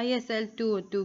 ISL 202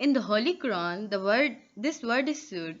In the Holy Quran, this word is used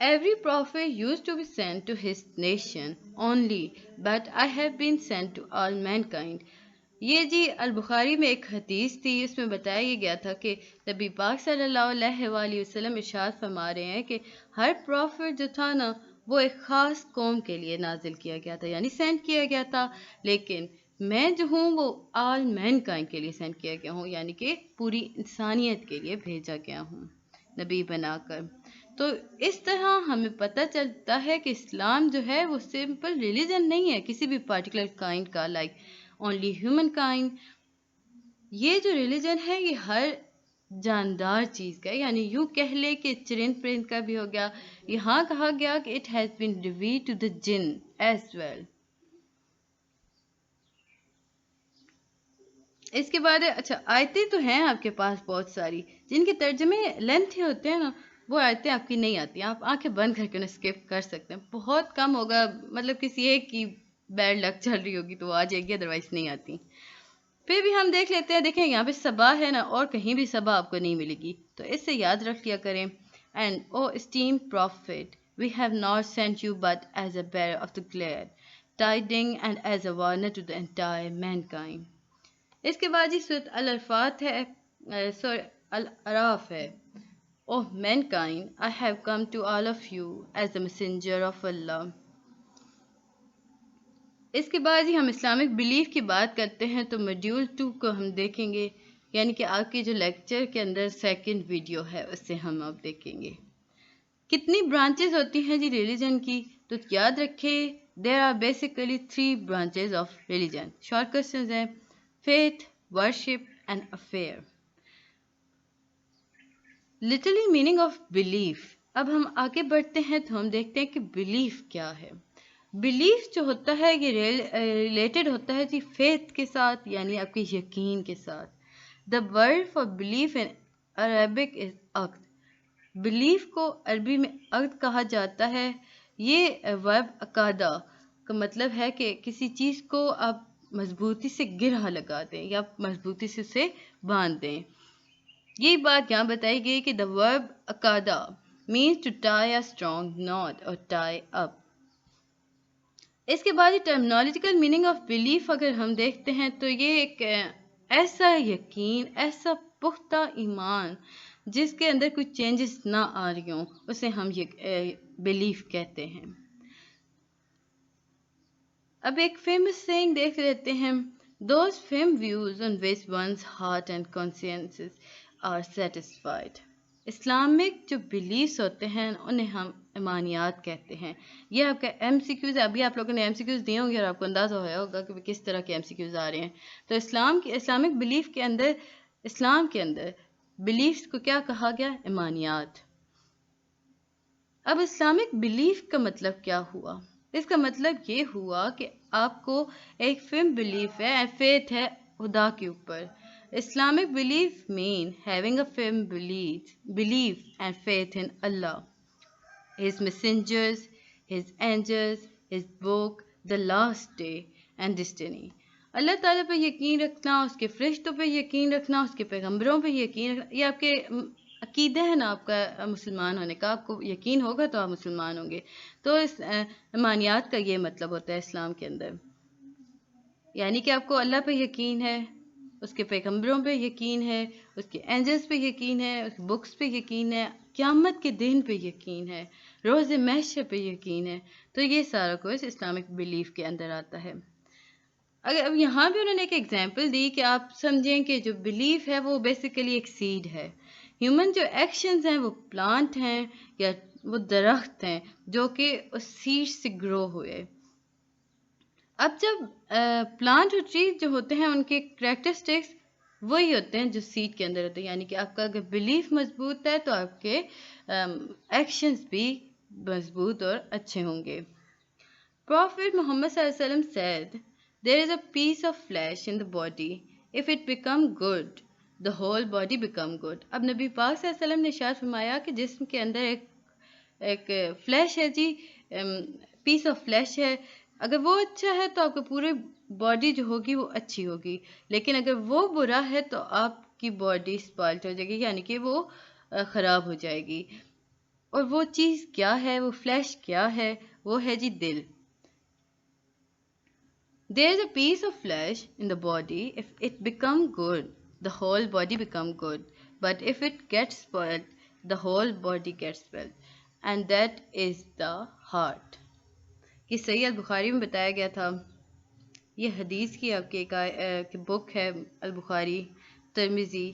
Every prophet used to be sent to his nation only, but I have been sent to all mankind. یہ جی البخاری میں ایک حدیث تھی، اس میں بتایا یہ گیا تھا کہ نبی پاک صلی اللہ علیہ وآلہ وسلم ارشاد فرما رہے ہیں کہ ہر پروفٹ جو تھا نا وہ ایک خاص قوم کے لیے نازل کیا گیا تھا، یعنی سینڈ کیا گیا تھا، لیکن میں جو ہوں وہ آل مین کائنڈ کے لیے سینڈ کیا گیا ہوں، یعنی کہ پوری انسانیت کے لیے بھیجا گیا ہوں نبی بنا کر۔ تو اس طرح ہمیں پتہ چلتا ہے کہ اسلام جو ہے وہ سمپل ریلیجن نہیں ہے کسی بھی پارٹیکولر کائنڈ کا، لائک اونلی ہیومن کائنڈ۔ یہ جو ریلیجن ہے یہ ہر جاندار چیز کا ہے، یعنی یوں کہہ لے کہ چرند پرند کا بھی ہو گیا۔ یہاں کہا گیا کہ it has been revealed to the jinn as well. اس کے بعد اچھا آیتیں تو ہیں آپ کے پاس بہت ساری، جن کے ترجمے لینتھی ہوتے ہیں نا، وہ آیتیں آپ کی نہیں آتی، آپ آنکھیں بند کر کے انہیں اسکپ کر سکتے ہیں، بہت کم ہوگا، مطلب کسی ایک کی بیڈ لک چل رہی ہوگی تو وہ آ جائے گی، ادروائز نہیں آتی۔ پھر بھی ہم دیکھ لیتے ہیں، دیکھیں یہاں پہ صبا ہے نا، اور کہیں بھی صبا آپ کو نہیں ملے گی، تو اس سے یاد رکھ لیا کریں۔ And O esteem prophet we have not sent you but as a bearer of the glad tiding and as a warner to the entire mankind. اس کے بعد جی سورۃ الارافات ہے، سورہ الاعراف ہے۔ O mankind I have come to all of you as a messenger of Allah. اس کے بعد ہی ہم اسلامک بلیف کی بات کرتے ہیں تو موڈیول 2 کو ہم دیکھیں گے، یعنی کہ آپ کے جو لیکچر کے اندر سیکنڈ ویڈیو ہے اس سے ہم اب دیکھیں گے کتنی برانچز ہوتی ہیں جی ریلیجن کی۔ تو یاد رکھے there are basically 3 branches of religion. Short questions ہیں، faith, worship and affair. Literally meaning of belief. اب ہم آگے بڑھتے ہیں تو ہم دیکھتے ہیں کہ بلیف کیا ہے۔ بلیف جو ہوتا ہے یہ ریلیٹڈ ہوتا ہے جی فیتھ کے ساتھ، یعنی آپ کے یقین کے ساتھ۔ The word for belief in Arabic is عقد۔ بلیف کو عربی میں عقد کہا جاتا ہے۔ یہ ورب عقادہ کا مطلب ہے کہ کسی چیز کو آپ مضبوطی سے گرہ لگا دیں یا مضبوطی سے اسے باندھ دیں۔ یہ بات یہاں بتائی گئی کہ دا ورب عقادہ means to tie a strong knot or tie up۔ اس کے بعد ٹرمنالوجیکل میننگ آف بلیف اگر ہم دیکھتے ہیں تو یہ ایک ایسا یقین، ایسا پختہ ایمان جس کے اندر کوئی چینجز نہ آ رہی ہوں، اسے ہم بلیف کہتے ہیں۔ اب ایک فیمس سینگ دیکھ لیتے ہیں، those firm views on which one's heart and conscience are satisfied۔ Islamic جو بلیفس ہوتے ہیں انہیں ہم ایمانیات کہتے ہیں۔ یہ آپ کا ایم سی کیوز ہے، ابھی آپ لوگوں نے ایم سی کیوز دیے ہوں گے اور آپ کو اندازہ ہوا ہوگا کہ کس طرح کے ایم سی کیوز آ رہے ہیں۔ تو اسلامک بلیف کے اندر، اسلام کے اندر بلیفس کو کیا کہا گیا؟ ایمانیات۔ اب اسلامک بلیف کا مطلب کیا ہوا؟ اس کا مطلب یہ ہوا کہ آپ کو ایک فرم بلیف ہے، فیتھ ہے خدا کے اوپر۔ Islamic belief mean having a firm belief and faith in Allah, His messengers, His angels, His book, the last day and destiny۔ اللہ تعالیٰ پہ یقین رکھنا، اس کے فرشتوں پہ یقین رکھنا، اس کے پیغمبروں پہ یقین رکھنا، یہ آپ کے عقیدہ ہے نا آپ کا مسلمان ہونے کا، آپ کو یقین ہوگا تو آپ مسلمان ہوں گے۔ تو اس ایمانیات کا یہ مطلب ہوتا ہے اسلام کے اندر، یعنی کہ آپ کو اللہ پہ یقین ہے، اس کے پیغمبروں پہ یقین ہے، اس کے اینجلز پہ یقین ہے، اس بکس پہ یقین ہے، قیامت کے دن پہ یقین ہے، روز محشر پہ یقین ہے۔ تو یہ سارا کچھ اسلامک بلیف کے اندر آتا ہے۔ اگر اب یہاں بھی انہوں نے ایک ایگزامپل دی کہ آپ سمجھیں کہ جو بلیف ہے وہ بیسیکلی ایک سیڈ ہے۔ ہیومن جو ایکشنز ہیں وہ پلانٹ ہیں یا وہ درخت ہیں جو کہ اس سیڈ سے گرو ہوئے۔ اب جب پلانٹ اور ٹریز جو ہوتے ہیں ان کے کریکٹرسٹکس وہی ہوتے ہیں جو سیڈ کے اندر ہوتے ہیں، یعنی کہ آپ کا اگر بلیف مضبوط ہے تو آپ کے ایکشنز بھی مضبوط اور اچھے ہوں گے۔ پروفٹ محمد صلی اللہ علیہ وسلم said, there is a piece of flesh in the body. If it become good, the whole body become good۔ اب نبی پاک صلی اللہ علیہ وسلم نے ارشاد فرمایا کہ جسم کے اندر ایک فلیش ہے جی، پیس آف فلیش ہے، اگر وہ اچھا ہے تو آپ کو پورے باڈی جو ہوگی وہ اچھی ہوگی، لیکن اگر وہ برا ہے تو آپ کی باڈی اسپالٹ ہو جائے گی، یعنی کہ وہ خراب ہو جائے گی۔ اور وہ چیز کیا ہے، وہ فلیش کیا ہے؟ وہ ہے جی دل۔ There is a piece of flesh in the body. If it become good, the whole body become good. But if it gets spoiled, the whole body gets spoiled. And that is the heart. یہ صحیح البخاری میں بتایا گیا تھا. یہ حدیث کی آپ کی بک ہے البخاری ترمذی.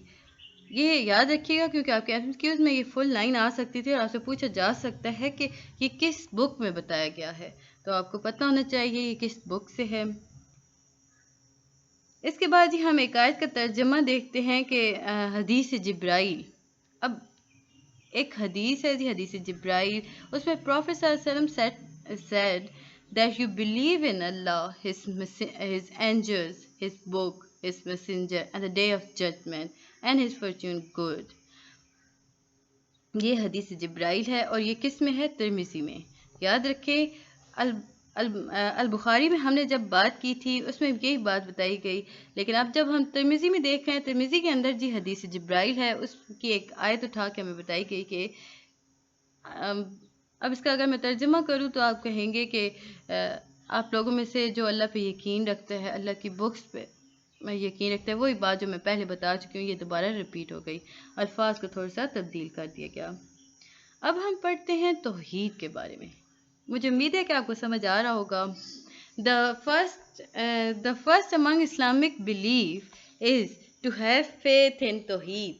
یہ یاد رکھیے گا کیونکہ آپ کے ایمسیکیوز میں یہ فل لائن آ سکتی تھی اور آپ سے پوچھا جا سکتا ہے کہ یہ کس بک میں بتایا گیا ہے. تو آپ کو پتہ ہونا چاہیے یہ کس بک سے ہے. اس کے بعد ہم ایک آیت کا ترجمہ دیکھتے ہیں کہ حدیث جبرائیل. اب ایک حدیث ہے جی حدیث جبرائیل. اس میں پروفیٹ صلی اللہ علیہ وسلم said that you believe in Allah, his angels, his book, his messenger, and the day of judgment, and his fortune good. یہ حدیث جبرائیل ہے اور یہ کس میں ہے؟ ترمذی میں. یاد رکھیں البخاری میں ہم نے جب بات کی تھی اس میں یہی بات بتائی گئی، لیکن اب جب ہم ترمذی میں دیکھ رہے ہیں ترمذی کے اندر جی حدیث جبرائیل ہے. اس کی ایک آیت اٹھا کے ہمیں بتائی گئی کہ اب اس کا اگر میں ترجمہ کروں تو آپ کہیں گے کہ آپ لوگوں میں سے جو اللہ پہ یقین رکھتا ہے، اللہ کی بکس پہ میں یقین رکھتا ہے، وہی بات جو میں پہلے بتا چکی ہوں یہ دوبارہ ریپیٹ ہو گئی، الفاظ کو تھوڑا سا تبدیل کر دیا گیا. اب ہم پڑھتے ہیں توحید کے بارے میں. مجھے امید ہے کہ آپ کو سمجھ آ رہا ہوگا. The first among Islamic belief is to have faith in توحید.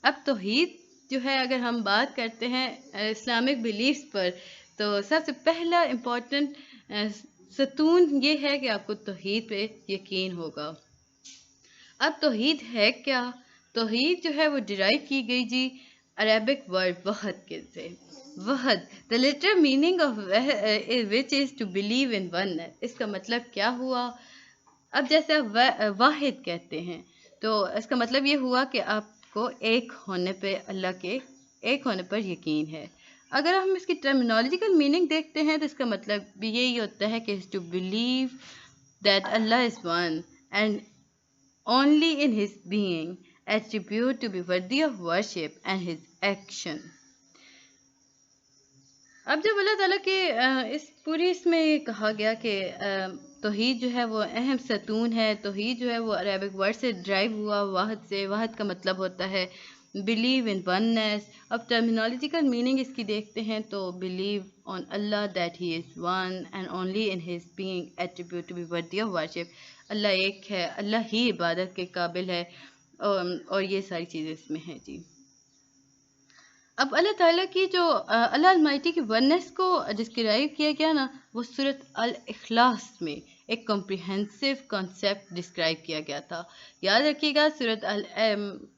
اب توحید جو ہے اگر ہم بات کرتے ہیں اسلامک بلیفز پر تو سب سے پہلا امپورٹنٹ ستون یہ ہے کہ آپ کو توحید پہ یقین ہوگا. اب توحید ہے کیا؟ توحید جو ہے وہ ڈرائیو کی گئی جی عربک ورڈ وحد کے سے. وحد the literal meaning of which is to believe in oneness. اس کا مطلب کیا ہوا؟ اب جیسے آپ واحد کہتے ہیں تو اس کا مطلب یہ ہوا کہ آپ کو ایک ہونے پہ اللہ کے ایک ہونے پر یقین ہے. اگر ہم اس کی ٹرمینالوجیکل میننگ دیکھتے ہیں تو اس کا مطلب بھی یہی ہوتا ہے کہ to believe that Allah is one and only in his being attribute to be worthy of worship and his action. اب جب اللہ تعالیٰ کے اس میں کہا گیا کہ توحید جو ہے وہ اہم ستون ہے. توحید جو ہے وہ عربک ورڈ سے ڈرائیو ہوا واحد سے. واحد کا مطلب ہوتا ہے بلیو ان وننس. اب ٹرمینالوجیکل میننگ اس کی دیکھتے ہیں تو believe on Allah that he is one and only in his being attribute to be worthy of worship. اللہ ایک ہے، اللہ ہی عبادت کے قابل ہے اور یہ ساری چیزیں اس میں ہیں جی. اب اللہ تعالیٰ کی جو اللہ المائٹی کی وننس کو ڈسکرائب کیا گیا نا وہ سورۃ الاخلاص میں ایک کمپریہنسو کانسیپٹ ڈسکرائب کیا گیا تھا. یاد رکھیے گا سورۃ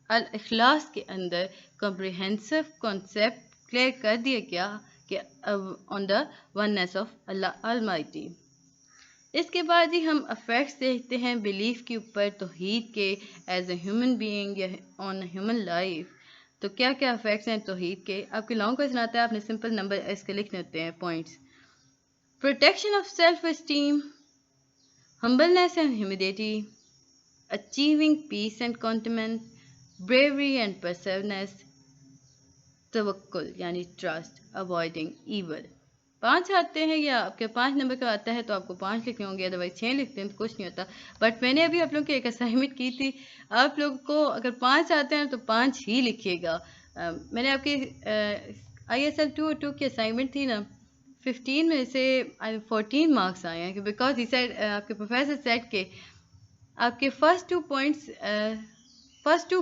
الاخلاص کے اندر کمپریہنسو کانسیپٹ کلیئر کر دیا گیا کہ آن دا وننس آف اللہ المائٹی. اس کے بعد ہی ہم افیکٹس دیکھتے ہیں بلیف کے اوپر توحید کے ایز اے ہیومن بینگ یا آن ہیومن لائف. تو کیا کیا افیکٹس ہیں توحید کے؟ آپ کے لانگ کوشچن آتا ہے، آپ نے سمپل نمبر اس کے لکھنے ہوتے ہیں points. Protection of self esteem, humbleness and humidity, achieving peace and contentment, bravery and perseverance, توکل یعنی ٹرسٹ، اوائڈنگ ایول. 5 آتے ہیں یا آپ کے 5 نمبر کا آتا ہے تو آپ کو 5 لکھنے ہوں گے، ادروائز 6 لکھتے ہیں تو کچھ نہیں ہوتا. بٹ میں نے ابھی آپ لوگوں کی ایک اسائنمنٹ کی تھی، آپ لوگ کو اگر 5 آتے ہیں تو 5 ہی لکھیے گا. میں نے آپ کی ISL 202 کی اسائنمنٹ تھی نا، 15 میں سے 14 مارکس آئے ہیں بیکاز ہی سیڈ آپ کے پروفیسر سیٹ کے آپ کے فرسٹ 2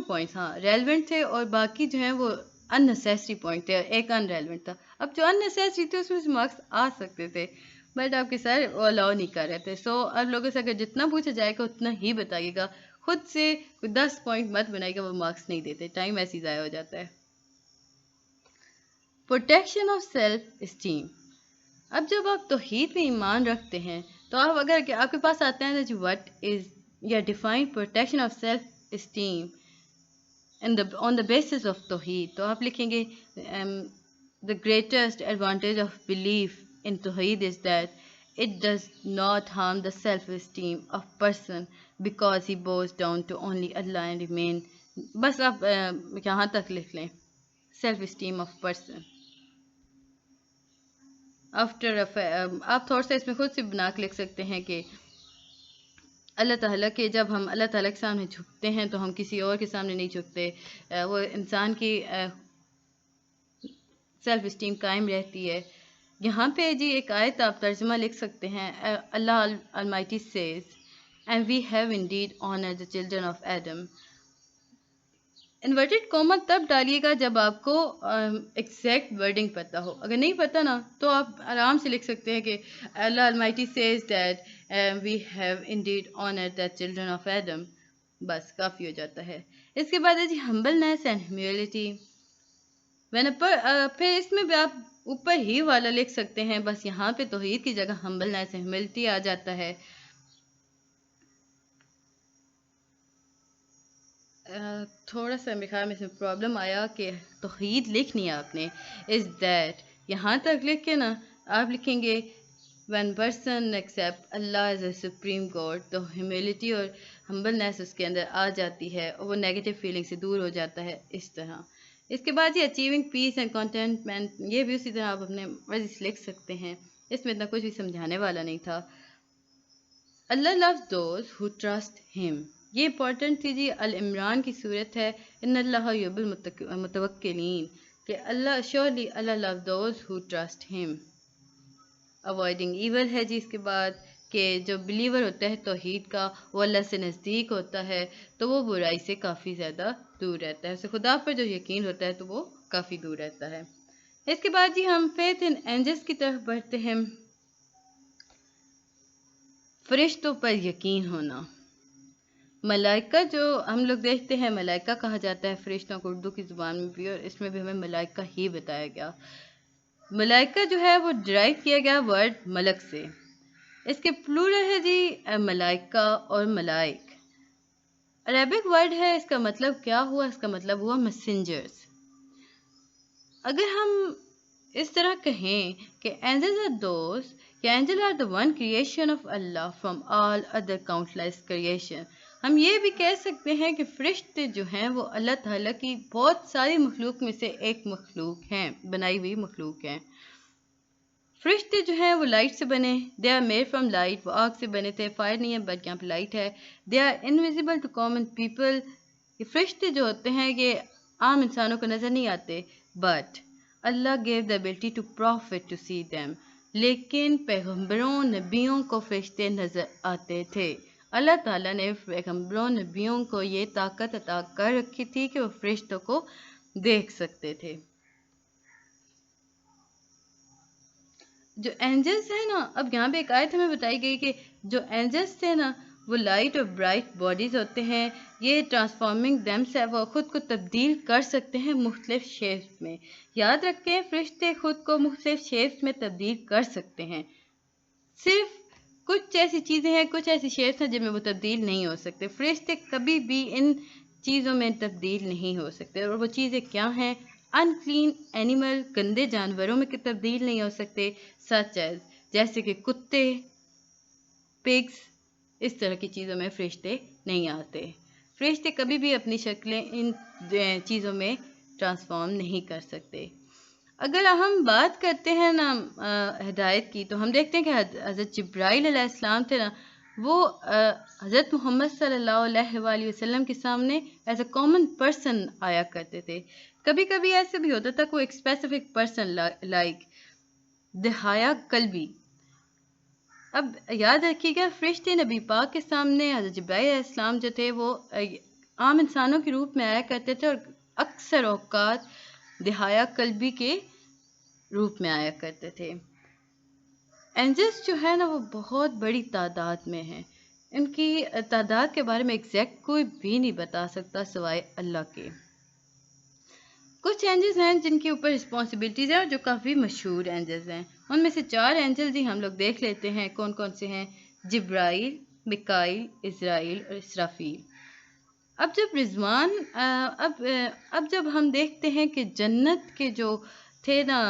پوائنٹس ہاں ریلیونٹ تھے اور باقی جو ہیں وہ ان نیسیسری پوائنٹ تھے، ایک ان ریلیونٹ تھا. اب جو ان نیسیسری تھے اس میں سے مارکس آ سکتے تھے بٹ آپ کے سر وہ الاؤ نہیں کر رہے تھے. سو آپ لوگوں سے اگر جتنا پوچھا جائے گا اتنا ہی بتائیے گا، خود سے 10 پوائنٹ مت بنائیے گا، وہ مارکس نہیں دیتے، ٹائم ایسے ہی ضائع ہو جاتا ہے. Protection of self esteem. اب جب آپ توحید میں ایمان رکھتے ہیں تو آپ اگر آپ کے پاس آتے ہیں جو وٹ از یا define protection of self esteem on the basis of توحید، تو آپ لکھیں گے the greatest advantage of belief in توحید is that it does not harm the self-esteem of person because he bows down to only Allah and remain. بس آپ یہاں تک لکھ لیں self-esteem of person. آفٹر آپ تھوڑا سا اس میں خود سے بنا کے لکھ سکتے ہیں کہ اللہ تعالیٰ کے جب ہم اللہ تعالیٰ کے سامنے جھکتے ہیں تو ہم کسی اور کے سامنے نہیں جھکتے. وہ انسان کی سیلف اسٹیم قائم رہتی ہے. یہاں پہ جی ایک آیت آپ ترجمہ لکھ سکتے ہیں. اللہ Almighty says, and we have indeed honored the children of Adam. Inverted comma تب ڈالیے گا جب آپ کو ایگزیکٹ ورڈنگ پتہ ہو. اگر نہیں پتہ نا تو آپ آرام سے لکھ سکتے ہیں کہ اللہ Almighty says that we have indeed honored the children of Adam. بس کافی ہو جاتا ہے. اس کے بعد ہے جی humbleness and humility. پھر اس میں بھی آپ اوپر ہی والا لکھ سکتے ہیں. بس یہاں پہ توحید کی جگہ humbleness and humility آ جاتا ہے. تھوڑا سا میرے خیال میں اس میں پرابلم آیا کہ توحید لکھنی ہے آپ نے. از دیٹ یہاں تک لکھ کے نا آپ لکھیں گے when person accept Allah as a supreme God, تو ہیوملٹی اور ہمبلنس اس کے اندر آ جاتی ہے اور وہ نیگیٹو فیلنگ سے دور ہو جاتا ہے. اس طرح اس کے بعد یہ اچیونگ پیس اینڈ کنٹینٹمنٹ، یہ بھی اسی طرح آپ اپنے مرضی سے لکھ سکتے ہیں. اس میں اتنا کچھ بھی سمجھانے والا نہیں تھا. اللہ loves those who trust him. یہ امپورٹنٹ تھی جی. العمران کی صورت ہے ان اللہ یحب المتوکلین کہ اللہ surely Allah love those who trust him. avoiding evil ہے جی. اس کے بعد کہ جو بلیور ہوتا ہے توحید کا وہ اللہ سے نزدیک ہوتا ہے تو وہ برائی سے کافی زیادہ دور رہتا ہے. اسے خدا پر جو یقین ہوتا ہے تو وہ کافی دور رہتا ہے. اس کے بعد جی ہم فیتھ ان اینجلس کی طرف بڑھتے ہیں. فرشتوں پر یقین ہونا. ملائکہ جو ہم لوگ دیکھتے ہیں ملائکہ کہا جاتا ہے فرشتوں کو اردو کی زبان میں بھی، اور اس میں بھی ہمیں ملائکہ ہی بتایا گیا. ملائکہ جو ہے وہ ڈرائیو کیا گیا ورڈ ملک سے. اس کے پلورل ہے جی ملائکہ اور ملائک. عربک ورڈ ہے. اس کا مطلب کیا ہوا؟ اس کا مطلب ہوا میسنجرز. اگر ہم اس طرح کہیں کہ angels are those کہ angel are the one creation of Allah from all other countless creation. ہم یہ بھی کہہ سکتے ہیں کہ فرشتے جو ہیں وہ اللہ تعالیٰ کی بہت ساری مخلوق میں سے ایک مخلوق ہیں، بنائی ہوئی مخلوق ہیں. فرشتے جو ہیں وہ لائٹ سے بنے. They are made from light. وہ آگ سے بنے تھے. فائر نہیں ہے بٹ یہاں پہ لائٹ ہے. They are invisible to common people. یہ فرشتے جو ہوتے ہیں یہ عام انسانوں کو نظر نہیں آتے. But Allah gave the ability to prophet to see them. لیکن پیغمبروں نبیوں کو فرشتے نظر آتے تھے. اللہ تعالیٰ نے پیغمبروں نبیوں کو یہ طاقت عطا کر رکھی تھی کہ وہ فرشتوں کو دیکھ سکتے تھے. جو اینجلس ہیں نا، اب یہاں پہ ایک آیت ہمیں بتائی گئی کہ جو اینجلس تھے نا وہ لائٹ اور برائٹ باڈیز ہوتے ہیں. یہ ٹرانسفارمنگ دیم سے وہ خود کو تبدیل کر سکتے ہیں مختلف شیپس میں. یاد رکھیں فرشتے خود کو مختلف شیپس میں تبدیل کر سکتے ہیں. صرف کچھ ایسی چیزیں ہیں، کچھ ایسی شیپس ہیں جن میں وہ تبدیل نہیں ہو سکتے. فرشتے کبھی بھی ان چیزوں میں تبدیل نہیں ہو سکتے. اور وہ چیزیں کیا ہیں؟ انکلین اینیمل، گندے جانوروں میں تبدیل نہیں ہو سکتے. سچ ایز جیسے کہ کتے، پگس، اس طرح کی چیزوں میں فرشتے نہیں آتے. فرشتے کبھی بھی اپنی شکلیں ان چیزوں میں ٹرانسفارم نہیں کر سکتے. اگر ہم بات کرتے ہیں نا ہدایت کی تو ہم دیکھتے ہیں کہ حضرت جبرائیل علیہ السلام تھے نا، وہ حضرت محمد صلی اللہ علیہ وآلہ وسلم کے سامنے ایز اے کامن پرسن آیا کرتے تھے. کبھی کبھی ایسے بھی ہوتا تھا کوئی ایک اسپیسیفک پرسن لائک دہایا قلبی. اب یاد رکھیے گا فرشتے نبی پاک کے سامنے حضرت جبرائیل علیہ السلام جو تھے وہ عام انسانوں کے روپ میں آیا کرتے تھے اور اکثر اوقات دہایا قلبی کے روپ میں آیا کرتے تھے. اینجلس جو ہے نا وہ بہت بڑی تعداد میں ہیں. ان کی تعداد کے بارے میں ایگزیکٹ کوئی بھی نہیں بتا سکتا سوائے اللہ کے. کچھ اینجلس ہیں جن کے اوپر رسپانسبلٹیز ہیں اور جو کافی مشہور اینجلس ہیں. ان میں سے 4 اینجلس ہی ہم لوگ دیکھ لیتے ہیں کون کون سے ہیں. جبرائیل، میکائیل، اسرائیل اور اسرافیل. اب جب رضوان اب جب ہم دیکھتے ہیں کہ جنت کے جو تھے نا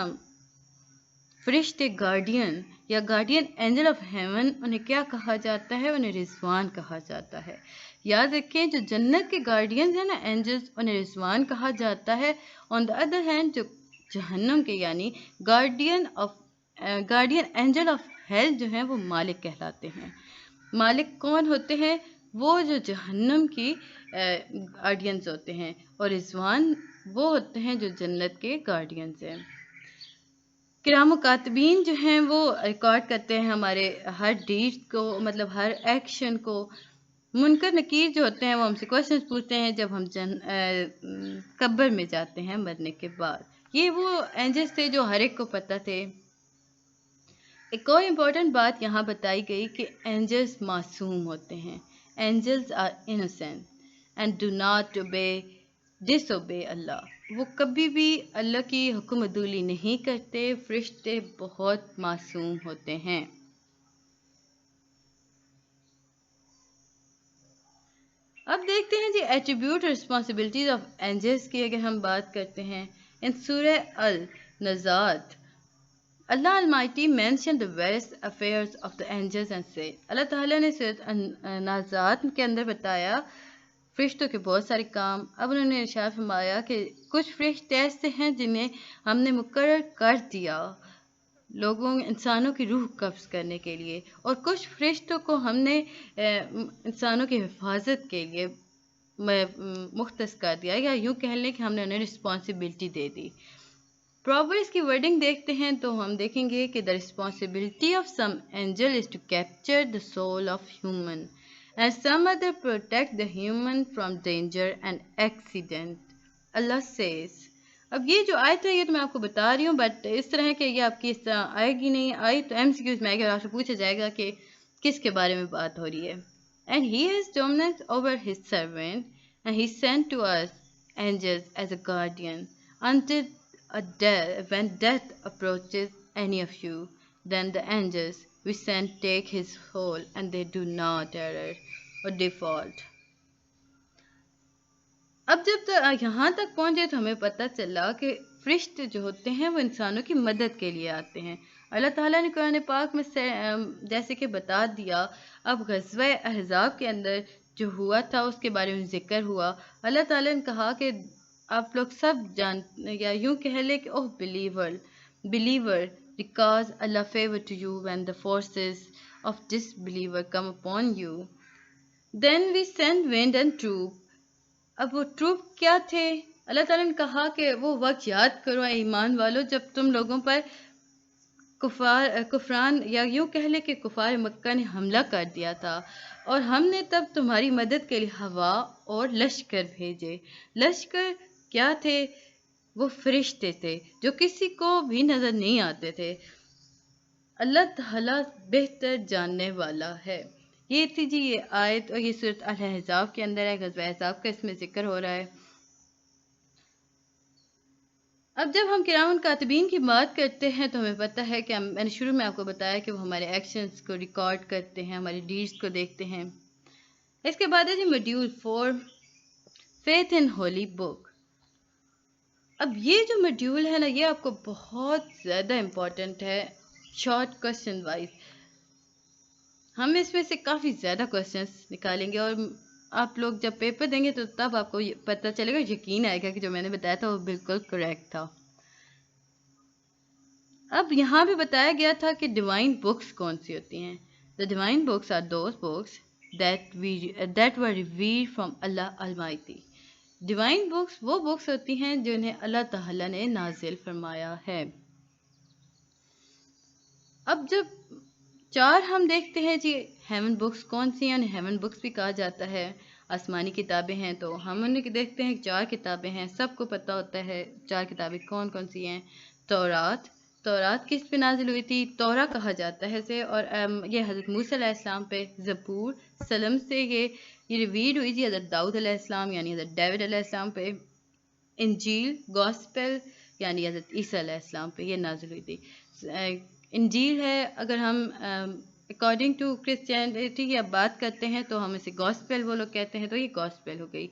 فرشتے گارڈین یا گارڈین اینجل آف ہیون، انہیں کیا کہا جاتا ہے؟ انہیں رضوان کہا جاتا ہے. یاد رکھیں جو جنت کے گارڈینز ہیں نا اینجلز، انہیں رضوان کہا جاتا ہے. آن دا ادر ہینڈ جو جہنم کے یعنی guardian of guardian angel of hell جو ہیں وہ مالک کہلاتے ہیں۔ مالک کون ہوتے ہیں؟ وہ جو جہنم کی گارڈینز ہوتے ہیں، اور رضوان وہ ہوتے ہیں جو جنت کے گارڈینز ہیں۔ کرام و کاتبین جو ہیں وہ ریکارڈ کرتے ہیں ہمارے ہر ڈیڈ کو، مطلب ہر ایکشن کو۔ منکر نکیر جو ہوتے ہیں وہ ہم سے کوشچنز پوچھتے ہیں جب ہم قبر میں جاتے ہیں مرنے کے بعد۔ یہ وہ اینجلز تھے جو ہر ایک کو پتہ تھے۔ ایک اور امپورٹنٹ بات یہاں بتائی گئی کہ اینجلز معصوم ہوتے ہیں۔ Angels are innocent and do not disobey Allah. وہ کبھی بھی اللہ کی حکم عدولی نہیں کرتے۔ فرشتے بہت معصوم ہوتے ہیں۔ اب دیکھتے ہیں جی ایٹریبیوٹ اور رسپانسبلٹیز آف اینجلز کی اگر ہم بات کرتے ہیں۔ ان سورہ النازعات Allah almighty mention the various affairs of the angels and said، اللہ تعالیٰ نے سورۃ النازعات کے اندر بتایا فرشتوں کے بہت سارے کام۔ اب انہوں نے ارشاد فرمایا کہ کچھ فرشتے ایسے ہیں جنہیں ہم نے مقرر کر دیا انسانوں کی روح قبض کرنے کے لیے، اور کچھ فرشتوں کو ہم نے انسانوں کی حفاظت کے لیے مختص کر دیا، یا یوں کہہ لیں کہ ہم نے انہیں رسپانسبلٹی دے دی۔ پرووربس کی ورڈنگ دیکھتے ہیں تو ہم دیکھیں گے کہ the responsibility of some angel is to capture the soul of human and some other protect the human from danger and accident۔ Allah says۔ اب یہ جو آیت ہے یہ تو میں آپ کو بتا رہی ہوں، بٹ اس طرح کہ یہ آپ کی اس طرح آئے گی نہیں، آئی تو ایم سی کیوز میں آئے گی اور آپ سے پوچھا جائے گا کہ کس کے بارے میں بات ہو رہی ہے۔ And he has dominance over his servant and he sent to us angels as a guardian until when death approaches any of you, then the angels we send take his soul and they do not err or default۔ اب جب یہاں تک پہنچے تو ہمیں پتہ چلا کہ فرشتے جو ہوتے ہیں وہ انسانوں کی مدد کے لیے آتے ہیں۔ اللہ تعالیٰ نے قرآن پاک میں جیسے کہ بتا دیا۔ اب غزوہ احزاب کے اندر جو ہوا تھا اس کے بارے میں ذکر ہوا۔ اللہ تعالیٰ نے کہا کہ آپ لوگ سب یا یوں کہہ لیں کہ اوہ believer because Allah favor to you when the forces of disbeliever come upon you, then we send wind and troop۔ اب وہ ٹروپ کیا تھے؟ اللہ تعالیٰ نے کہا کہ وہ وقت یاد کرو اے ایمان والو جب تم لوگوں پر کفران یا یوں کہہ لے کہ کفار مکہ نے حملہ کر دیا تھا، اور ہم نے تب تمہاری مدد کے لیے ہوا اور لشکر بھیجے۔ لشکر کیا تھے؟ وہ فرشتے تھے جو کسی کو بھی نظر نہیں آتے تھے۔ اللہ تعالیٰ بہتر جاننے والا ہے۔ یہ تھی جی یہ آیت، اور یہ سورۃ الاحزاب کے اندر ہے، غزوہ احزاب کا اس میں ذکر ہو رہا ہے۔ اب جب ہم کرام کاتبین کی بات کرتے ہیں تو ہمیں پتہ ہے کہ میں نے شروع میں آپ کو بتایا کہ وہ ہمارے ایکشنز کو ریکارڈ کرتے ہیں، ہماری ڈیڈز کو دیکھتے ہیں۔ اس کے بعد ہے جی موڈیول 4 فیتھ ان ہولی بک۔ اب یہ جو موڈیول ہے نا یہ آپ کو بہت زیادہ امپورٹنٹ ہے شارٹ کوسچن وائز۔ ہم اس میں سے کافی زیادہ کوسچنس نکالیں گے، اور آپ لوگ جب پیپر دیں گے تو تب آپ کو پتہ چلے گا، یقین آئے گا کہ جو میں نے بتایا تھا وہ بالکل کریکٹ تھا۔ اب یہاں بھی بتایا گیا تھا کہ ڈیوائن بکس کون سی ہوتی ہیں۔ The divine books are those books that were revealed from Allah Almighty۔ Divine books وہ بکس ہوتی ہیں جنہیں اللہ تعالیٰ نے نازل فرمایا ہے۔ اب جب 4 ہم دیکھتے ہیں جی ہیون بکس کون سی ہیں، انہیں ہیون بکس بھی کہا جاتا ہے، آسمانی کتابیں ہیں، تو ہم انہیں دیکھتے ہیں 4 کتابیں ہیں، سب کو پتہ ہوتا ہے 4 کتابیں کون کون سی ہیں۔ تورات کس پہ نازل ہوئی تھی؟ تورا کہا جاتا ہے اسے، اور یہ حضرت موسیٰ علیہ السلام پہ۔ زبور سلم سے یہ ریویڈ ہوئی تھی حضرت داؤد علیہ السلام یعنی حضرت ڈیوڈ علیہ السلام پہ۔ انجیل گاسپل یعنی حضرت عیسیٰ علیہ السلام پہ یہ نازل ہوئی تھی۔ انجیل ہے، اگر ہم اکارڈنگ ٹو کرسچینٹی کی اب بات کرتے ہیں تو ہم اسے گاسپل وہ لوگ کہتے ہیں، تو یہ گاسپل ہو گئی۔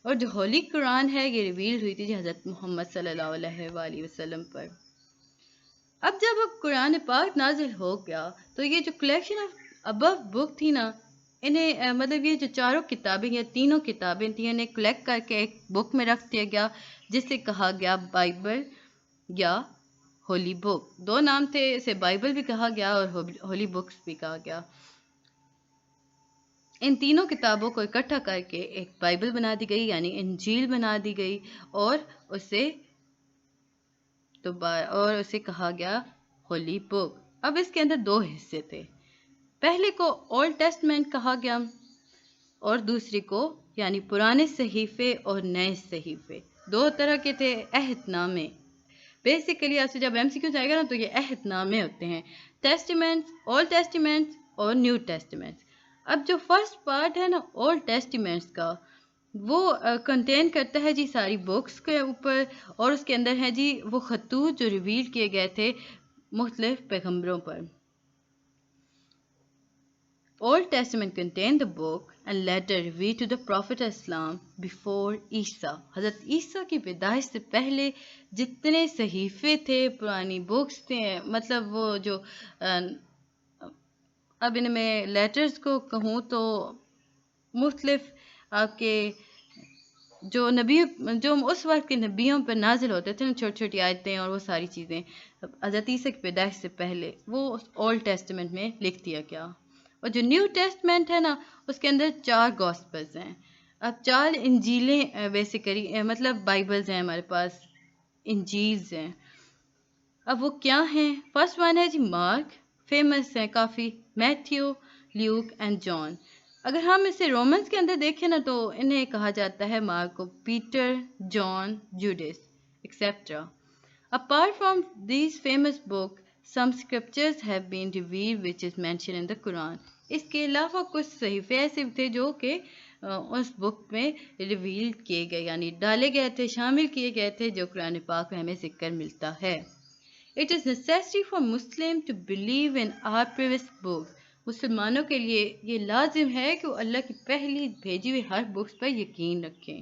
اور جو ہولی قرآن ہے یہ ریویل ہوئی تھی جی حضرت محمد صلی اللہ علیہ وآلہ وسلم پر۔ اب جب قرآن پاک نازل ہو گیا تو یہ جو کلیکشن آف ابو بک تھی نا، انہیں مطلب یہ جو 4 کتابیں یا 3 کتابیں تھیں انہیں کلیکٹ کر کے ایک بک میں رکھ دیا گیا، جس سے کہا گیا بائبل یا ہولی بک. 2 نام تھے، اسے بائبل بھی کہا گیا اور ہولی بکس بھی کہا گیا. ان تینوں کتابوں کو اکٹھا کر کے ایک بائبل بنا دی گئی، یعنی انجیل بنا دی گئی، اور اسے کہا گیا ہولی بک. اب اس کے اندر 2 حصے تھے. پہلے کو اولڈ ٹیسٹمنٹ کہا گیا اور دوسری کو یعنی پرانے صحیفے اور نئے صحیفے. 2 طرح کے تھے عہد نامے. بیسیکلی آپ سے جب ایم سی کیو جائے گا نا تو یہ عہد نامے ہوتے ہیں، ٹیسٹیمنٹ، اولڈ ٹیسٹیمنٹ اور نیو ٹیسٹیمنٹ. اب جو فرسٹ پارٹ ہے نا اولڈ ٹیسٹیمنٹس کا، وہ کنٹین کرتا ہے جی ساری بکس کے اوپر، اور اس کے اندر ہے جی وہ خطوط جو ریویل کیے گئے تھے مختلف پیغمبروں پر. Old Testament contained the book and letter revealed to the Prophet Islam before Isa. حضرت عیسیٰ کی پیدائش سے پہلے جتنے صحیفے تھے، پرانی بکس تھے، مطلب وہ جو اب ان میں لیٹرز کو کہوں تو مختلف آپ کے جو اس وقت کے نبیوں پر نازل ہوتے تھے، چھوٹی چھوٹی آیتیں اور وہ ساری چیزیں حضرت عیسیٰ کی پیدائش سے پہلے وہ اولڈ ٹیسٹمنٹ میں لکھ دیا گیا. اور جو نیو ٹیسٹمنٹ ہے نا اس کے اندر 4 گاسپلز ہیں. اب 4 انجیلیں بیسیکلی مطلب بائبلز ہیں ہمارے پاس، انجیلز ہیں. اب وہ کیا ہیں؟ فرسٹ ون ہے جی مارک، فیمس ہیں کافی، میتھیو، لیوک اینڈ جان. اگر ہم اسے رومنس کے اندر دیکھیں نا تو انہیں کہا جاتا ہے Marco, Peter, John, Judas etcetera. Apart from these famous books, some scriptures have been revealed which is mentioned in the Quran. اس کے علاوہ کچھ صحیفے ایسے تھے جو کہ اس بک میں ریویل کیے گئے، یعنی ڈالے گئے تھے، شامل کیے گئے تھے، جو قرآن پاک میں ہمیں ذکر ملتا ہے. It is necessary for Muslims to believe in our previous books. مسلمانوں کے لیے یہ لازم ہے کہ وہ اللہ کی پہلی بھیجی ہوئی ہر بکس پر یقین رکھیں.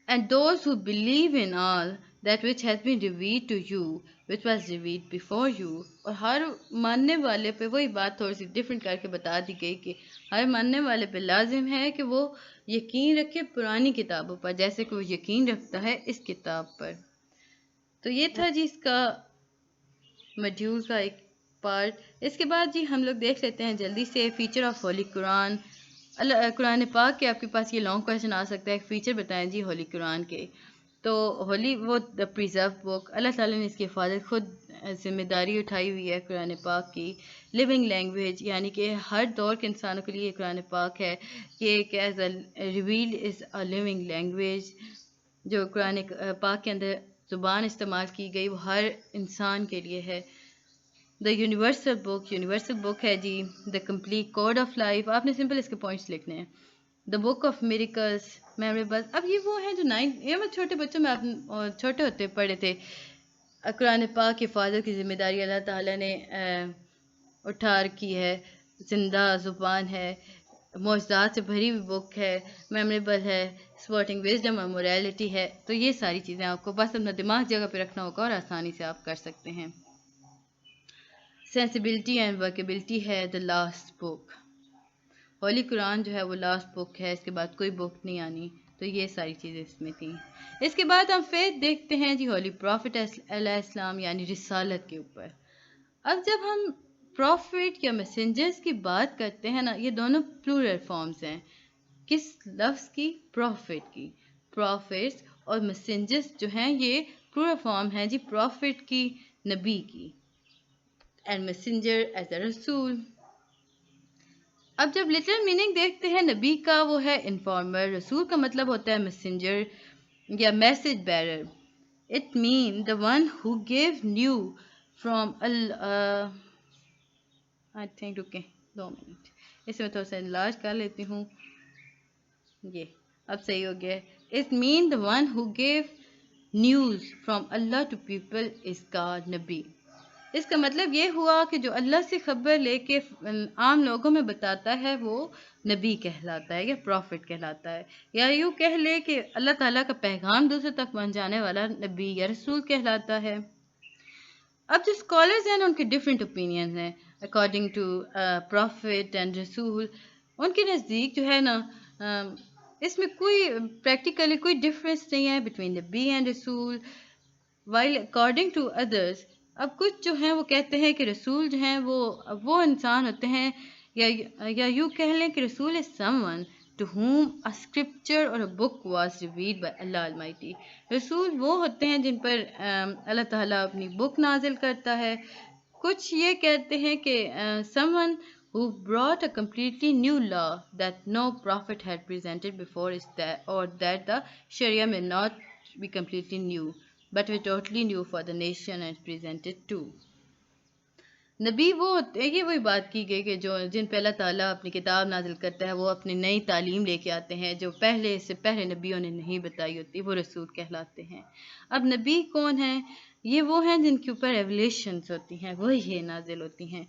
And those who believe in all that which has been revealed to you, which was revealed before you. اور ہر ماننے والے پہ وہی بات تھوڑی سی ڈفرینٹ کر کے بتا دی گئی کہ ہر ماننے والے پہ لازم ہے کہ وہ یقین رکھے پرانی کتابوں پر جیسے کہ وہ یقین رکھتا ہے اس کتاب پر. تو یہ تھا جی اس کا ماڈیول کا ایک پارٹ. اس کے بعد جی ہم لوگ دیکھ لیتے ہیں جلدی سے فیچر آف ہولی قرآن. قرآن پاک کے آپ کے پاس یہ لانگ کویشچن آ سکتا ہے، ایک فیچر بتائیں جی ہولی قرآن کے. تو ہولی وہ دا پریزرو بک، اللہ تعالیٰ نے اس کی حفاظت خود ذمہ داری اٹھائی ہوئی ہے قرآن پاک کی. لیونگ لینگویج، یعنی کہ ہر دور کے انسانوں کے لیے قرآن پاک ہے کہ ایک as a revealed is a living language. جو قرآن پاک کے اندر زبان استعمال کی گئی وہ ہر انسان کے لیے ہے. دا یونیورسل بک ہے جی the complete code of life. آپ نے سمپل اس کے پوائنٹس لکھنے ہیں. The book of miracles, memorable. اب یہ وہ ہیں جو چھوٹے بچوں میں آپ چھوٹے ہوتے پڑھے تھے. قرآن پاک کی حفاظت کی ذمہ داری اللہ تعالیٰ نے اٹھا رکھی ہے. زندہ زبان ہے، معجزات سے بھری ہوئی بک ہے، میموریبل ہے، سپورٹنگ وزڈم اور موریلٹی ہے. تو یہ ساری چیزیں آپ کو بس اپنا دماغ جگہ پہ رکھنا ہوگا اور آسانی سے آپ کر سکتے ہیں. سینسیبلٹی اینڈ ورکیبلٹی ہے دا لاسٹ بک. ہولی قرآن جو ہے وہ لاسٹ بک ہے، اس کے بعد کوئی بک نہیں آنی. تو یہ ساری چیزیں اس میں تھیں. اس کے بعد ہم فیتھ دیکھتے ہیں جی ہولی پروفٹ علیہ السلام یعنی رسالت کے اوپر. اب جب ہم پروفٹ یا میسنجرز کی بات کرتے ہیں نا، یہ دونوں پلورل فارمز ہیں. کس لفظ کی؟ پروفٹ کی. پروفٹس اور میسنجرز جو ہیں یہ پلورل فارم ہیں جی پروفٹ کی، نبی کی. اینڈ میسنجر ایز اے رسول. اب جب لٹرل میننگ دیکھتے ہیں نبی کا، وہ ہے انفارمر. رسول کا مطلب ہوتا ہے میسنجر یا message bearer. It mean the one who give new from I think. رکیں 2 منٹ، اس میں تھوڑا سا انلارج کر لیتی ہوں. یہ اب صحیح ہو گیا. It mean the one who give news from Allah to people is called nabi. اس کا مطلب یہ ہوا کہ جو اللہ سے خبر لے کے عام لوگوں میں بتاتا ہے وہ نبی کہلاتا ہے یا پروفٹ کہلاتا ہے، یا یوں کہہ لے کہ اللہ تعالیٰ کا پیغام دوسروں تک پہنچانے والا نبی یا رسول کہلاتا ہے. اب جو اسکالرز ہیں نا ان کے ڈفرینٹ اوپینینز ہیں اکارڈنگ ٹو پروفٹ اینڈ رسول. ان کے نزدیک جو ہے نا اس میں کوئی پریکٹیکلی کوئی ڈفرینس نہیں ہے بٹوین نبی اینڈ رسول. while according to others، اب کچھ جو ہیں وہ کہتے ہیں کہ رسول جو ہیں وہ انسان ہوتے ہیں، یا یوں کہہ لیں کہ رسول is someone to whom a scripture or a book was revealed by Allah Almighty۔ رسول وہ ہوتے ہیں جن پر اللہ تعالیٰ اپنی بک نازل کرتا ہے۔ کچھ یہ کہتے ہیں کہ someone who brought a completely new law that no prophet had presented before, is that, or that the Sharia may not be completely new but we totally new for the nation and presented too۔ نبی وہ ہوتے ہیں، یہ وہی بات کی گئی کہ جن پہ اللہ تعالیٰ اپنی کتاب نازل کرتا ہے، وہ اپنی نئی تعلیم لے کے آتے ہیں جو سے پہلے نبیوں نے نہیں بتائی ہوتی، وہ رسول کہلاتے ہیں۔ اب نبی کون ہیں؟ یہ وہ ہیں جن کے اوپر ریولیشنز ہوتی ہیں، وہی نازل ہوتی ہیں،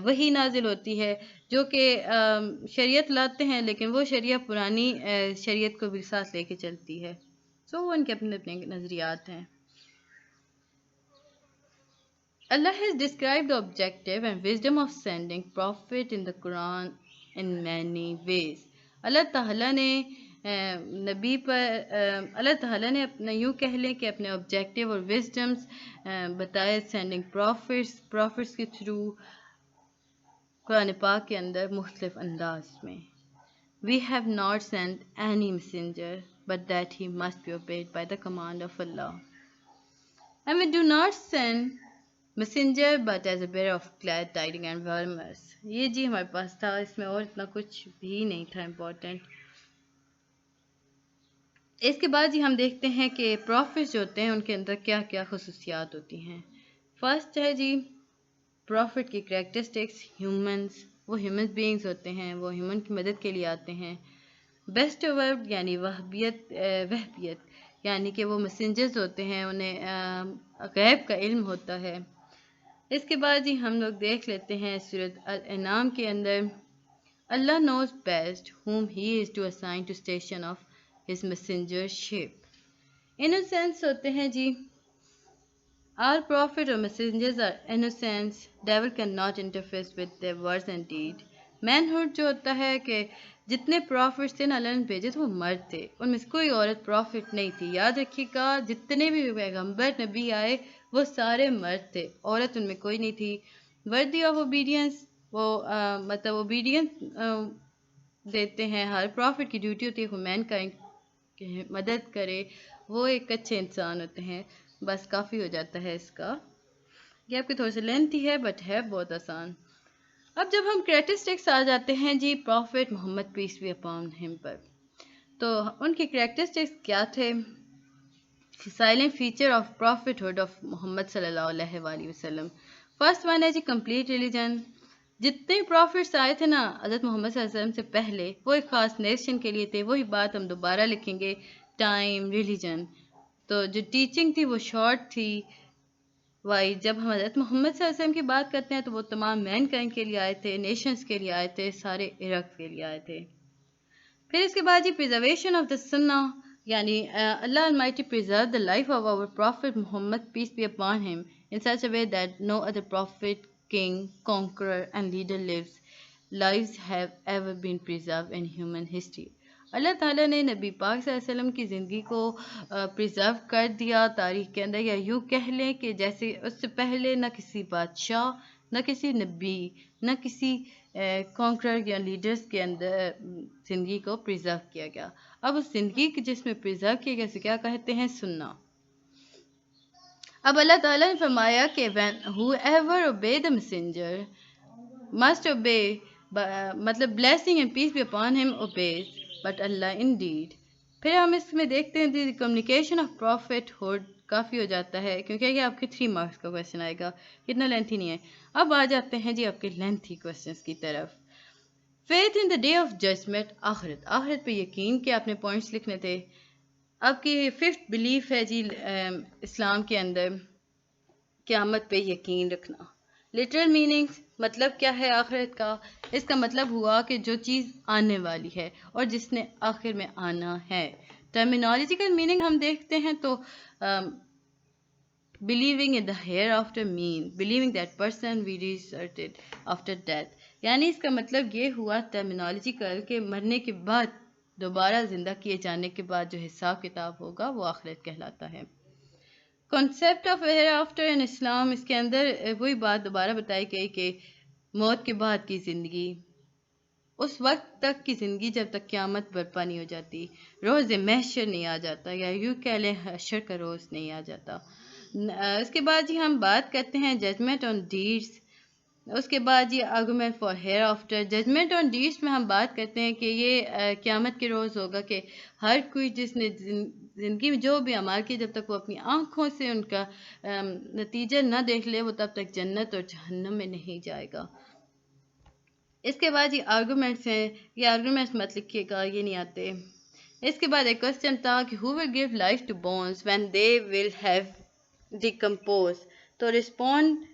وہی نازل ہوتی ہے جو کہ شریعت لاتے ہیں، لیکن وہ شریعت پرانی شریعت کو بھی ساتھ لے کے چلتی ہے۔ وہ ان کے اپنے اپنے نظریات ہیں۔ Allah has described the objective and wisdom of sending prophet in the Quran in many ways۔ اللہ تعالیٰ نے نبی پر اللہ تعالیٰ نے اپنا یوں کہہ لیں کہ اپنے آبجیکٹیو اور وزڈمس بتائے سینڈنگ پروفٹس کے تھرو قرآن پاک کے اندر مختلف انداز میں۔ We have not sent any messenger but that he must be obeyed by the command of Allah۔ And we do not send messenger but as a bearer of glad tidings and warners۔ یہ جی ہمارے پاس تھا، اس میں اور اتنا کچھ بھی نہیں تھا امپورٹنٹ۔ اس کے بعد جی ہم دیکھتے ہیں کہ پروفٹس جو ہوتے ہیں ان کے اندر کیا کیا خصوصیات ہوتی ہیں۔ فرسٹ ہے جی پروفٹ کی کریکٹرسٹکس، وہ ہیومن بینگز ہوتے ہیں، وہ ہیومن کی مدد کے لیے آتے ہیں۔ بیسٹ ورڈ یعنی وہبیت یعنی کہ وہ میسنجرز ہوتے ہیں، انہیں غیب کا علم ہوتا ہے۔ اس کے بعد جی ہم لوگ دیکھ لیتے ہیں سورۃ الانعام کے اندر اللہ knows best whom he is to assign to station of his messengership۔ innocents ہوتے ہیں جی all prophet or messengers are innocents، devil cannot interfere with their words and deed۔ manhood جو ہوتا ہے کہ جتنے پروفٹس تھے نا اللہ نے بھیجے تھے وہ مرد تھے، ان میں سے کوئی عورت پروفٹ نہیں تھی۔ یاد رکھیے گا جتنے بھی پیغمبر نبی آئے وہ سارے مرد تھے، عورت ان میں کوئی نہیں تھی۔ وردی آف اوبیڈینس، وہ مطلب اوبیڈینس دیتے ہیں، ہر پروفٹ کی ڈیوٹی ہوتی ہے وہ مین کائنڈ کی مدد کرے، وہ ایک اچھے انسان ہوتے ہیں۔ بس کافی ہو جاتا ہے اس کا، یہ آپ کی تھوڑی سی لینتھی ہے بٹ ہے بہت آسان۔ اب جب ہم کریکٹرسٹکس آ جاتے ہیں جی prophet Muhammad peace be upon him پر، تو ان کی کریکٹرسٹکس کیا تھے؟ Silent feature of prophethood of Muhammad صلی اللہ علیہ وآلہ وسلم۔ فرسٹ ون ہے جی کمپلیٹ ریلیجن۔ جتنے پروفٹس آئے تھے نا حضرت محمد صلی اللہ علیہ وسلم سے پہلے وہ ایک خاص نیشن کے لیے تھے، وہی بات ہم دوبارہ لکھیں گے، ٹائم، ریلیجن۔ تو جو ٹیچنگ تھی وہ شارٹ تھی، وائی جب ہم حضرت محمد صلی اللہ علیہ وسلم کی بات کرتے ہیں تو وہ تمام مین کائنڈ کے لیے آئے تھے، نیشنز کے لیے آئے تھے، سارے عرق کے لیے آئے تھے۔ پھر اس کے بعد جی پریزرویشن آف دا سنہ، یعنی اللہ Almighty preserved the life of our prophet Muhammad peace be upon him in such a way that no other prophet, king, conqueror and leader lives have ever been preserved in human history۔ اللہ تعالیٰ نے نبی پاک صلی اللہ علیہ وسلم کی زندگی کو پریزرو کر دیا تاریخ کے اندر، یا یوں کہہ لیں کہ جیسے اس سے پہلے نہ کسی بادشاہ، نہ کسی نبی، نہ کسی کانکرر یا لیڈرز کے اندر زندگی کو پریزرو کیا گیا۔ اب اس زندگی کی جس میں پریزرو کیا گیا اسے کیا کہتے ہیں؟ سننا۔ اب اللہ تعالیٰ نے فرمایا کہ whoever obey the messenger must obey، مطلب blessing and peace be upon him obeys but Allah indeed۔ پھر ہم اس میں دیکھتے ہیں the communication of prophethood, کافی ہو جاتا ہے کیونکہ یہ آپ کے 3 مارکس کا کویشچن آئے گا، اتنا لینتھی نہیں ہے۔ اب آ جاتے ہیں جی آپ کے لینتھی کویشچنس کی طرف۔ Faith in the day of judgment, آخرت پہ یقین کے آپ نے پوائنٹس لکھنے تھے۔ آپ کی 5th بلیف ہے جی اسلام کے اندر قیامت پہ یقین رکھنا۔ لٹرل میننگز، مطلب کیا ہے آخرت کا؟ اس کا مطلب ہوا کہ جو چیز آنے والی ہے اور جس نے آخر میں آنا ہے۔ ٹرمینالوجیکل میننگ ہم دیکھتے ہیں تو believing in the hereafter mean believing that person we resurrected after death، یعنی اس کا مطلب یہ ہوا ٹرمینالوجیکل کہ مرنے کے بعد دوبارہ زندہ کیے جانے کے بعد جو حساب کتاب ہوگا وہ آخرت کہلاتا ہے۔ Concept of hereafter in Islam, اس کے اندر وہی بات دوبارہ بتائی گئی کہ موت کے بعد کی زندگی، اس وقت تک کی زندگی جب تک قیامت برپا نہیں ہو جاتی، روز محشر نہیں آ جاتا، یا یوں کہہ لیں حشر کا روز نہیں آ جاتا۔ اس کے بعد جی ہم بات کرتے ہیں ججمنٹ آن ڈیڈس۔ اس کے بعد یہ آرگومنٹ فار ہیئر آفٹر۔ ججمنٹ آن ڈیڈس میں ہم بات کرتے ہیں کہ یہ قیامت کے روز ہوگا کہ ہر کوئی جس نے زندگی میں جو بھی اعمال کیے، جب تک وہ اپنی آنکھوں سے ان کا نتیجہ نہ دیکھ لے، وہ تب تک جنت اور جہنم میں نہیں جائے گا۔ اس کے بعد یہ آرگومنٹس ہیں، یہ آرگومنٹس مت لکھیے گا، یہ نہیں آتے۔ اس کے بعد ایک کوسچن تھا کہ who will give life to bones when they will have decomposed، تو respond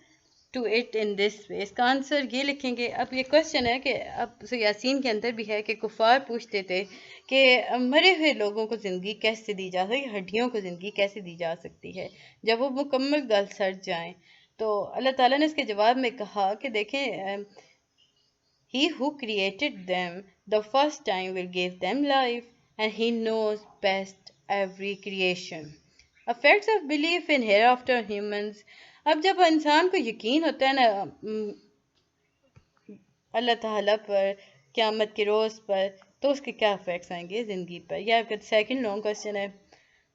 to it in this way، اس کا آنسر یہ لکھیں گے۔ اب یہ کوسچن ہے کہ اب یاسین کے اندر بھی ہے کہ کفار پوچھتے تھے کہ مرے ہوئے لوگوں کو زندگی کیسے دی جا سکتی، ہڈیوں کو زندگی کیسے دی جا سکتی ہے جب وہ مکمل گل سڑ جائیں۔ تو اللہ تعالیٰ نے اس کے جواب میں کہا کہ دیکھیں He who created them the first time will give them life, and he knows best every creation. Effects of belief in hereafter humans۔ اب جب انسان کو یقین ہوتا ہے نا اللہ تعالیٰ پر، قیامت کے روز پر، تو اس کے کیا افیکٹس آئیں گے زندگی پر۔ یہ آپ کا سیکنڈ لانگ کوسچن ہے۔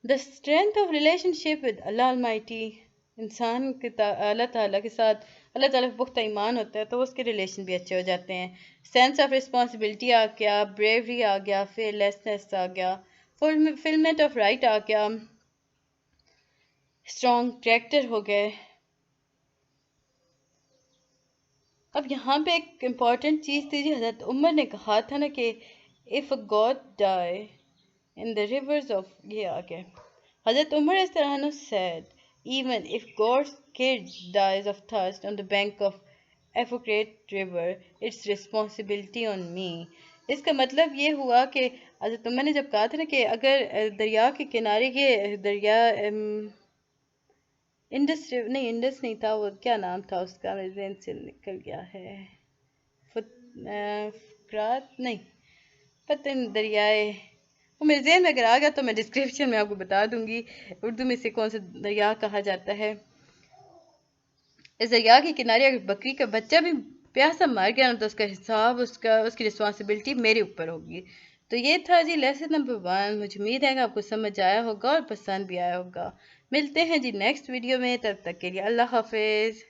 The strength of relation ship with Allah almighty, انسان کے اللہ تعالیٰ کے ساتھ اللہ تعالیٰ پہ پختہ ایمان ہوتا ہے تو اس کے ریلیشن بھی اچھے ہو جاتے ہیں۔ سینس آف رسپانسبلٹی آ گیا، بریوری آ گیا، فیئر لیسنس آ گیا، فلفلمنٹ آف رائٹ آ گیا، اسٹرانگ کریکٹر ہو گئے۔ اب یہاں پہ ایک امپورٹنٹ چیز تھی جی، حضرت عمر نے کہا تھا نا کہ if a god die in the rivers of، یہ آگے حضرت عمر اس طرح said even if God's kid dies of thirst on the bank of Euphrates river it's responsibility on me۔ اس کا مطلب یہ ہوا کہ حضرت عمر نے جب کہا تھا نا کہ اگر دریا کے کنارے یہ دریا انڈس نہیں، انڈس نہیں تھا، وہ کیا نام تھا اس کا، میرے ذہن سے نکل گیا ہے، فرات نہیں، پتہ نہیں، دریائے، وہ میرے ذہن میں اگر آ گیا تو میں ڈسکرپشن میں آپ کو بتا دوں گی اردو میں سے کون سا دریا کہا جاتا ہے۔ اس دریا کے کنارے اگر بکری کا بچہ بھی پیاسا مار گیا نا تو اس کا حساب، اس کی رسپانسبلٹی میرے اوپر ہوگی۔ تو یہ تھا جی لیسن نمبر 1۔ مجھے امید ہے کہ آپ کو سمجھ آیا ہوگا اور پسند بھی آیا ہوگا۔ ملتے ہیں جی نیکسٹ ویڈیو میں، تب تک کے لیے اللہ حافظ۔